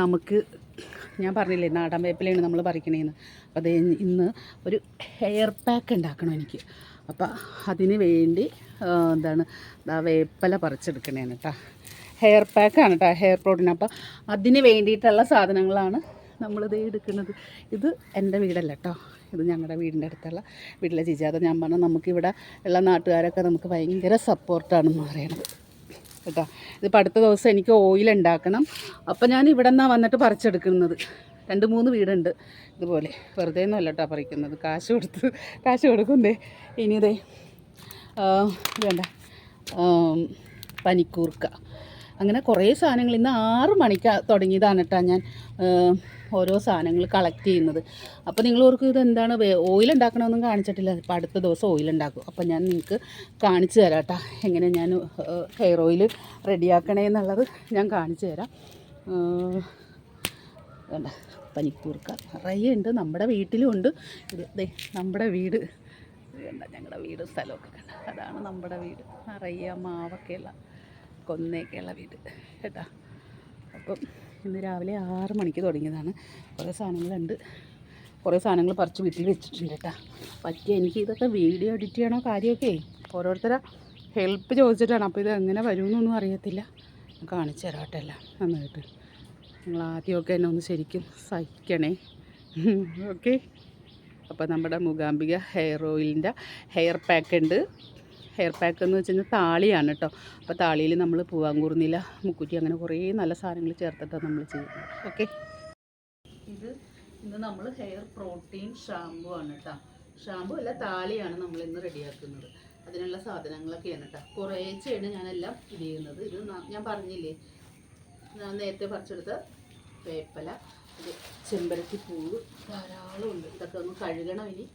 നമുക്ക് ഞാൻ പറഞ്ഞില്ലേ നാടൻ വേപ്പിലയാണ് നമ്മൾ പറിക്കണേന്ന്. അപ്പോൾ അത് ഇന്ന് ഒരു ഹെയർ പാക്ക് ഉണ്ടാക്കണം എനിക്ക്. അപ്പോൾ അതിന് വേണ്ടി എന്താണ് വേപ്പില പറിച്ചെടുക്കണേന്ന് കേട്ടോ. ഹെയർ പാക്കാണ് കേട്ടോ, ഹെയർ പ്രോട്ടീൻ. അപ്പോൾ അതിന് വേണ്ടിയിട്ടുള്ള സാധനങ്ങളാണ് നമ്മളിത് എടുക്കുന്നത്. ഇത് എൻ്റെ വീടല്ല കേട്ടോ, ഇത് ഞങ്ങളുടെ വീടിൻ്റെ അടുത്തുള്ള വീട്ടിലെ ചേച്ചി. അത് ഞാൻ പറഞ്ഞു നമുക്കിവിടെ ഉള്ള നാട്ടുകാരൊക്കെ നമുക്ക് ഭയങ്കര സപ്പോർട്ടാണെന്ന് പറയണത് കേട്ടോ. ഇതിപ്പോൾ അടുത്ത ദിവസം എനിക്ക് ഓയിൽ ഉണ്ടാക്കണം. അപ്പോൾ ഞാൻ ഇവിടെ നിന്നാണ് വന്നിട്ട് പറിച്ചെടുക്കുന്നത്. 2-3 വീടുണ്ട് ഇതുപോലെ. വെറുതെ ഒന്നുമല്ല കേട്ടോ പറിക്കുന്നത്, കാശ് കൊടുക്കുന്നേ. ഇനി ഇതേ വേണ്ട പനിക്കൂർക്ക, അങ്ങനെ കുറേ സാധനങ്ങൾ. ഇന്ന് 6 മണിക്ക് തുടങ്ങിയതാണ് കേട്ടോ ഞാൻ ഓരോ സാധനങ്ങൾ കളക്ട് ചെയ്യുന്നത്. അപ്പോൾ നിങ്ങൾ ഓർക്കും ഇതെന്താണ് ഓയിൽ ഉണ്ടാക്കണമെന്നും കാണിച്ചിട്ടില്ല. ഇപ്പോൾ അടുത്ത ദിവസം ഓയിൽ ഉണ്ടാക്കും. അപ്പോൾ ഞാൻ നിങ്ങൾക്ക് കാണിച്ചു തരാം കേട്ടോ, എങ്ങനെ ഞാൻ ഹെയർ ഓയിൽ റെഡിയാക്കണേ എന്നുള്ളത് ഞാൻ കാണിച്ചു തരാം. വേണ്ട പനിക്കൂർക്ക നിറയെ ഉണ്ട്, നമ്മുടെ വീട്ടിലും ഉണ്ട്. ഇത് നമ്മുടെ വീട് വേണ്ട, ഞങ്ങളുടെ വീട് സ്ഥലമൊക്കെ കണ്ട, അതാണ് നമ്മുടെ വീട്. നിറയെ മാവൊക്കെയുള്ള കൊന്നയൊക്കെയുള്ള വീട് കേട്ടോ. അപ്പം ഇന്ന് രാവിലെ 6 മണിക്ക് തുടങ്ങിയതാണ്. കുറേ സാധനങ്ങളുണ്ട്, കുറേ സാധനങ്ങൾ പറിച്ച് വീട്ടിൽ വെച്ചിട്ടുണ്ട് കേട്ടോ. പറ്റിയ എനിക്ക് ഇതൊക്കെ വീഡിയോ എഡിറ്റ് ചെയ്യണോ കാര്യമൊക്കെ ഓരോരുത്തരെ ഹെൽപ്പ് ചോദിച്ചിട്ടാണ്. അപ്പോൾ ഇത് എങ്ങനെ വരുമെന്നൊന്നും അറിയത്തില്ല. കാണിച്ചു തരാം കേട്ടോ എല്ലാം നന്നായിട്ട്. നിങ്ങൾ ആദ്യമൊക്കെ എന്നെ ഒന്ന് ശരിക്കും സഹിക്കണേ, ഓക്കെ. അപ്പോൾ നമ്മുടെ മൂകാംബിക ഹെയർ ഓയിലിൻ്റെ ഹെയർ പാക്ക് ഉണ്ട്. ഹെയർ പാക്ക് എന്ന് വെച്ച് കഴിഞ്ഞാൽ താളിയാണ് കേട്ടോ. അപ്പോൾ താളിയിൽ നമ്മൾ പൂവാങ്കൂർന്നില, മുക്കുറ്റി, അങ്ങനെ കുറേ നല്ല സാധനങ്ങൾ ചേർത്തിട്ടാണ് നമ്മൾ ചെയ്യുന്നത്, ഓക്കെ. ഇന്ന് നമ്മൾ ഹെയർ പ്രോട്ടീൻ ഷാമ്പു ആണ് കേട്ടോ. ഷാമ്പു അല്ല, താളിയാണ് നമ്മൾ ഇന്ന് റെഡിയാക്കുന്നത്. അതിനുള്ള സാധനങ്ങളൊക്കെയാണ് കേട്ടോ. കുറേശ്ശെയാണ് ഞാനെല്ലാം ഇത് ചെയ്യുന്നത്. ഇത് ഞാൻ പറഞ്ഞില്ലേ, ഞാൻ നേരത്തെ പറിച്ചെടുത്ത വേപ്പല, ഇത് ചെമ്പരത്തിപ്പൂവ് ധാരാളം ഉണ്ട്. ഇതൊക്കെ ഒന്ന് കഴുകണം ഇനി.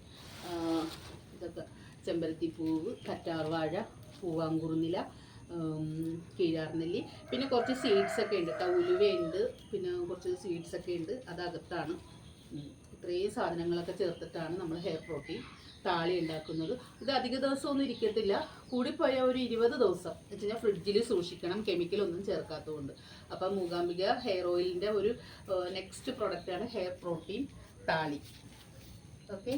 ഇതൊക്കെ ചെമ്പരത്തിപ്പൂവ്, കറ്റാർവാഴ, പൂവാങ്കുറുന്നില, കീഴാർനെല്ലി, പിന്നെ കുറച്ച് സീഡ്സൊക്കെ ഉണ്ട് കേട്ടോ. ഉലുവയുണ്ട്, പിന്നെ കുറച്ച് സീഡ്സൊക്കെ ഉണ്ട്, അതകത്താണ്. ഇത്രയും സാധനങ്ങളൊക്കെ ചേർത്തിട്ടാണ് നമ്മൾ ഹെയർ പ്രോട്ടീൻ താളി ഉണ്ടാക്കുന്നത്. ഇത് അധിക ദിവസമൊന്നും ഇരിക്കത്തില്ല, കൂടിപ്പോയ ഒരു 20 ദിവസം എന്ന് വെച്ച് കഴിഞ്ഞാൽ ഫ്രിഡ്ജിൽ സൂക്ഷിക്കണം, കെമിക്കലൊന്നും ചേർക്കാത്തതുകൊണ്ട്. അപ്പം മൂകാംബിക ഹെയർ ഓയിലിൻ്റെ ഒരു നെക്സ്റ്റ് പ്രൊഡക്റ്റാണ് ഹെയർ പ്രോട്ടീൻ താളി, ഓക്കെ.